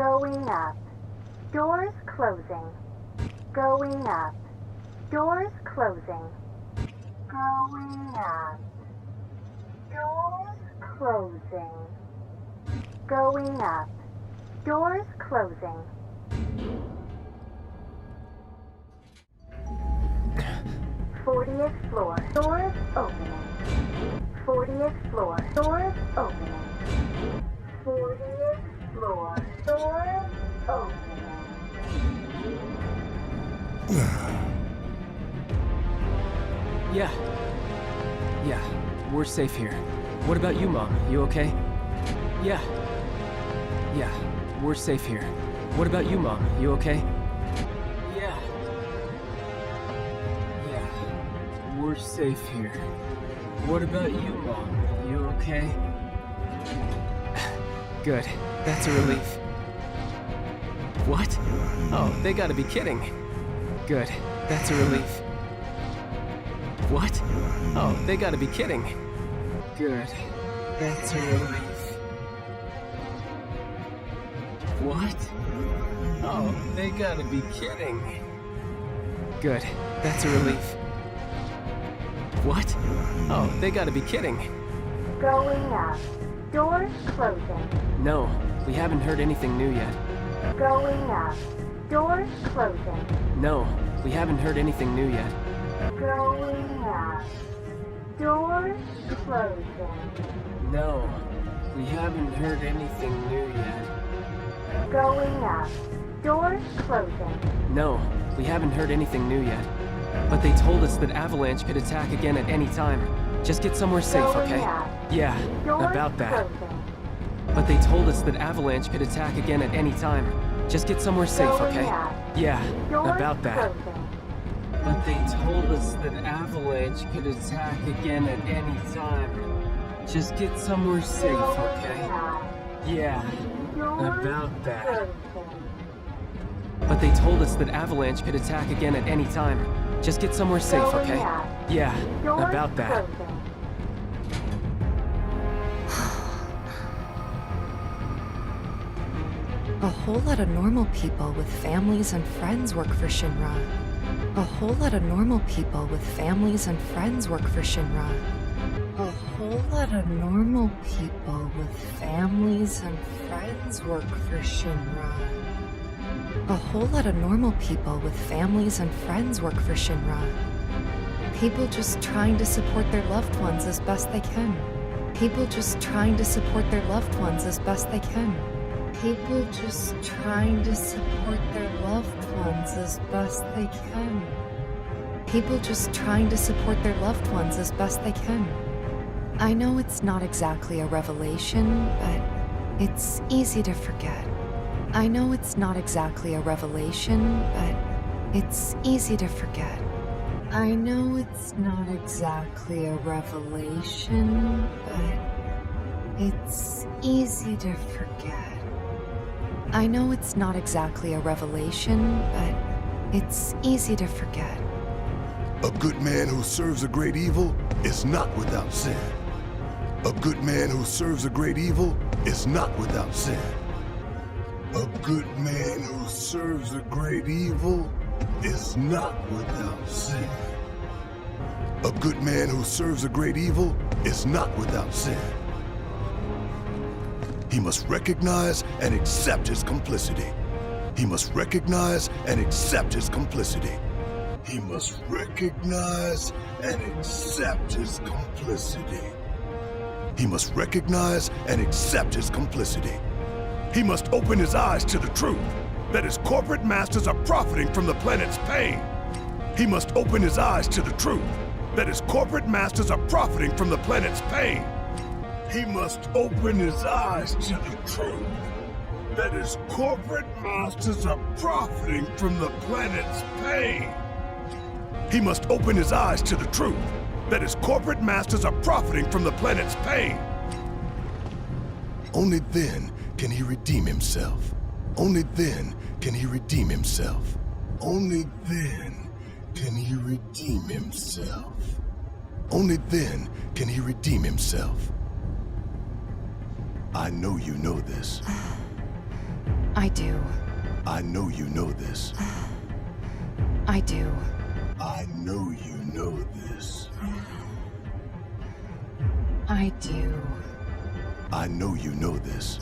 Going up. Doors closing. Going up. Doors closing. Going up. Doors closing. Going up. Doors closing. Fortieth floor. Doors opening. 40th floor. Doors opening. 40th floor. Doors opening. Yeah, we're safe here. What about you, Mom? You okay? Yeah, we're safe here. What about you, Mom? You okay? Yeah, we're safe here. What about you, Mom? You okay? Good, that's a relief. What? Oh, they gotta be kidding. Good, that's a relief. What? Oh, they gotta be kidding. Good, that's a relief. What? Oh, they gotta be kidding. Good, that's a relief. What? Oh, they gotta be kidding. Going up. Doors closing. No, we haven't heard anything new yet. Going up. Doors closing. No, we haven't heard anything new yet. Going up. Doors closing. No, we haven't heard anything new yet. Going up. Doors closing. No, we haven't heard anything new yet. But they told us that Avalanche could attack again at any time. Just get somewhere safe, okay? Going up. Yeah, Doors about that. closing. But they told us that Avalanche could attack again at any time. Just get somewhere safe, Going okay? up. Yeah, Doors about that. closing. But they told us that Avalanche could attack again at any time. Just get somewhere safe, okay? Going up. Yeah, Doors about that. closing. But they told us that Avalanche could attack again at any time. Just get somewhere safe, Going okay? up. Yeah, Doors about that. closing. A whole lot of normal people with families and friends work for Shinra. A whole lot of normal people with families and friends work for Shinra. A whole lot of normal people with families and friends work for Shinra. A whole lot of normal people with families and friends work for Shinra. People just trying to support their loved ones as best they can. People just trying to support their loved ones as best they can. People just trying to support their loved ones as best they can. People just trying to support their loved ones as best they can. I know it's not exactly a revelation, but it's easy to forget. I know it's not exactly a revelation, but it's easy to forget. I know it's not exactly a revelation, but it's easy to forget. I know it's not exactly a revelation, but it's easy to forget. A good man who serves a great evil is not without sin. A good man who serves a great evil is not without sin. A good man who serves a great evil is not without sin. A good man who serves a great evil is not without sin. He must recognize and accept his complicity. He must recognize and accept his complicity. He must recognize and accept his complicity. He must recognize and accept his complicity. He must open his eyes to the truth that his corporate masters are profiting from the planet's pain. He must open his eyes to the truth that his corporate masters are profiting from the planet's pain. He must open his eyes to the truth that his corporate masters are profiting from the planet's pain. He must open his eyes to the truth that his corporate masters are profiting from the planet's pain. Only then can he redeem himself. Only then can he redeem himself. Only then can he redeem himself. Only then can he redeem himself. I know you know this. I do. I know you know this. I do. I know you know this. I do. I know you know this.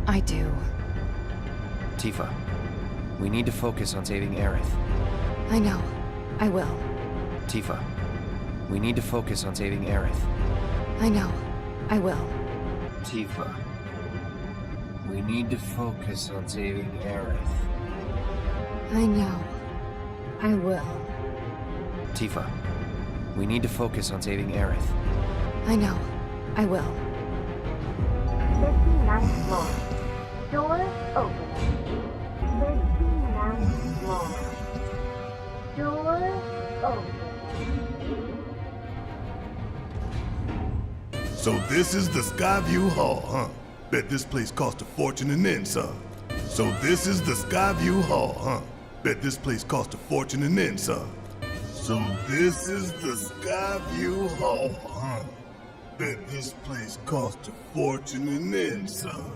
I do. Tifa, we need to focus on saving Aerith. I know. I will. Tifa, we need to focus on saving Aerith. I know. I will. Tifa, we need to focus on saving Aerith. I know. I will. Tifa, we need to focus on saving Aerith. I know. I will. 59th floor. Doors open. 59th floor. Doors open. So this is the Skyview Hall, huh? Bet this place cost a fortune and then some. So this is the Skyview Hall, huh? Bet this place cost a fortune and then some. So this is the Skyview Hall, huh? Bet this place cost a fortune and then some.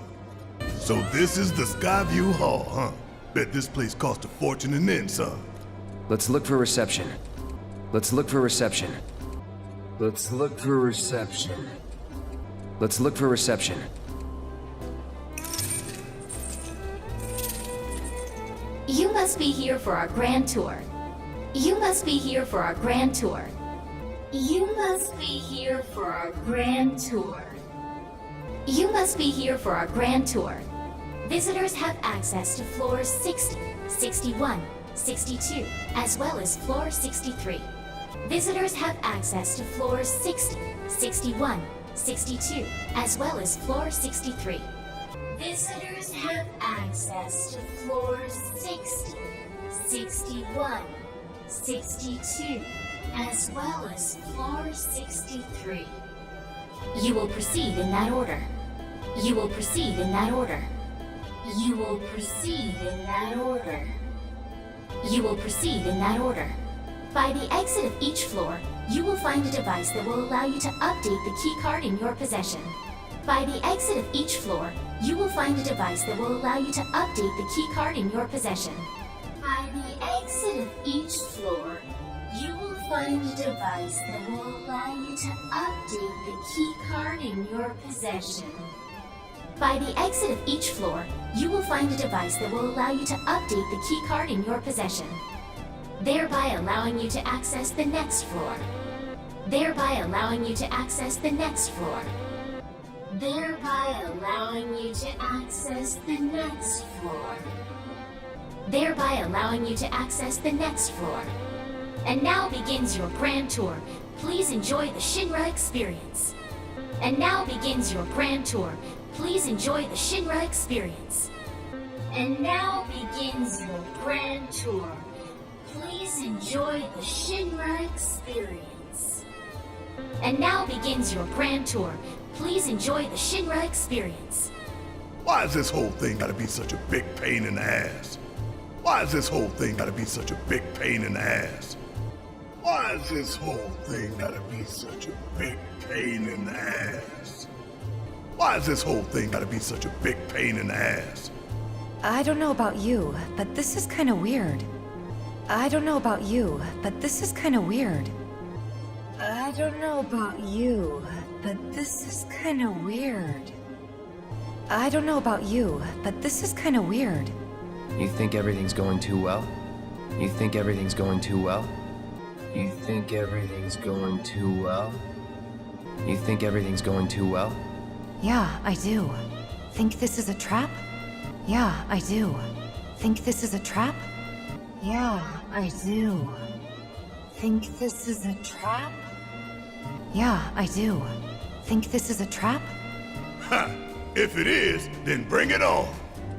So this is the Skyview Hall, huh? Bet this place cost a fortune and then some. Let's look for reception. Let's look for reception. Let's look for reception. Let's look for reception. You must be here for our grand tour. You must be here for our grand tour. You must be here for our grand tour. You must be here for our grand tour. Visitors have access to floors 60, 61, 62, as well as floor 63. Visitors have access to floors 60, 61, 62, as well as floor 63. Visitors have access to floors 60, 61, 62, as well as floor 63. You will proceed in that order. You will proceed in that order. You will proceed in that order. You will proceed in that order. By the exit of each floor, you will find a device that will allow you to update the key card in your possession. By the exit of each floor, you will find a device that will allow you to update the key card in your possession. By the exit of each floor, you will find a device that will allow you to update the key card in your possession. By the exit of each floor, you will find a device that will allow you to update the key card in your possession, thereby allowing you to access the next floor. Thereby allowing you to access the next floor. Thereby allowing you to access the next floor. Thereby allowing you to access the next floor. And now begins your grand tour. Please enjoy the Shinra experience. And now begins your grand tour. Please enjoy the Shinra experience. And now begins your grand tour. Please enjoy the Shinra experience. And now begins your grand tour. Please enjoy the Shinra experience. Why is this whole thing gotta be such a big pain in the ass? Why is this whole thing gotta be such a big pain in the ass? Why is this whole thing gotta be such a big pain in the ass? Why is this whole thing gotta be such a big pain in the ass? I don't know about you, but this is kind of weird. I don't know about you, but this is kind of weird. I don't know about you, but this is kind of weird. I don't know about you, but this is kind of weird. You think everything's going too well? You think everything's going too well? You think everything's going too well? You think everything's going too well? Yeah, I do. Think this is a trap? Yeah, I do. Think this is a trap? Yeah, I do. Think this is a trap? Yeah, I do. Think this is a trap? Ha! If it is, then bring it on.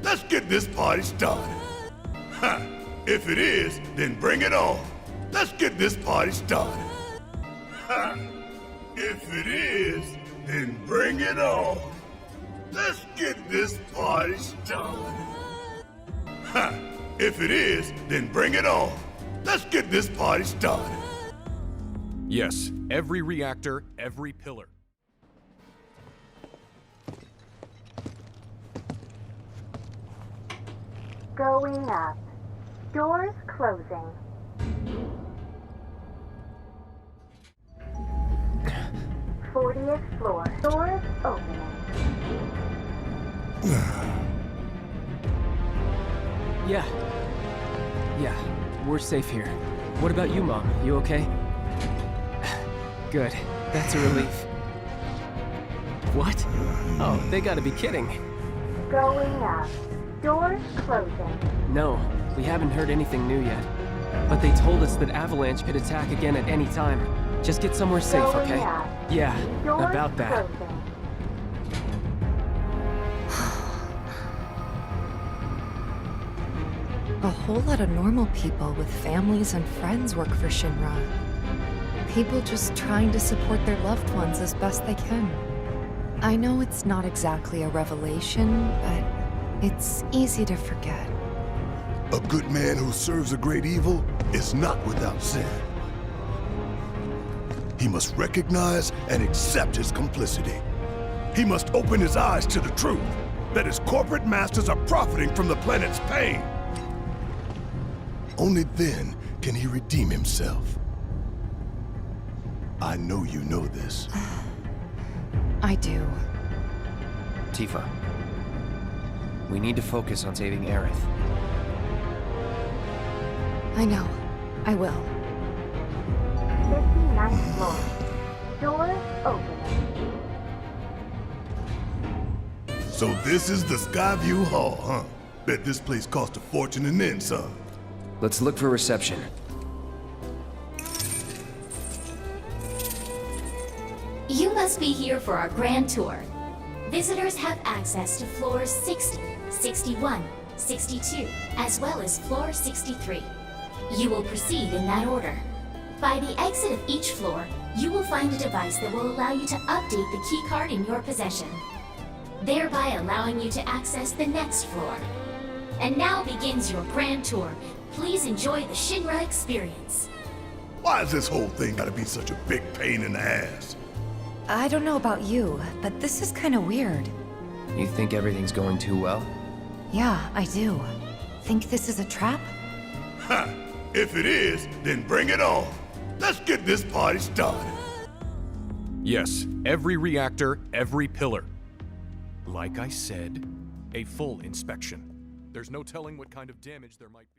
Let's get this party started. Ha! If it is, then bring it on. Let's get this party started. Ha! If it is, then bring it on. Let's get this party started. Ha! If it is, then bring it on. Let's get this party started. Yes, every reactor, every pillar. Going up. Doors closing. Fortieth floor. Doors opening. Yeah, we're safe here. What about you, Mom? You okay? Good. That's a relief. What? Oh, they gotta be kidding. Going up. Doors closing. No, we haven't heard anything new yet. But they told us that Avalanche could attack again at any time. Just get somewhere safe, Going okay? up. Yeah, Doors about that. closing. A whole lot of normal people with families and friends work for Shinra. People just trying to support their loved ones as best they can. I know it's not exactly a revelation, but it's easy to forget. A good man who serves a great evil is not without sin. He must recognize and accept his complicity. He must open his eyes to the truth that his corporate masters are profiting from the planet's pain. Only then can he redeem himself. I know you know this. I do. Tifa, we need to focus on saving Aerith. I know. I will. 59th floor. Doors opening. So this is the Skyview Hall, huh? Bet this place cost a fortune and then some. Let's look for reception. You must be here for our grand tour. Visitors have access to floors 60, 61, 62, as well as floor 63. You will proceed in that order. By the exit of each floor, you will find a device that will allow you to update the keycard in your possession, thereby allowing you to access the next floor. And now begins your grand tour. Please enjoy the Shinra experience. Why is this whole thing gotta be such a big pain in the ass? I don't know about you, but this is kind of weird. You think everything's going too well? Yeah, I do. Think this is a trap? Ha! If it is, then bring it on. Let's get this party started. Yes, every reactor, every pillar. Like I said, a full inspection. There's no telling what kind of damage there might be.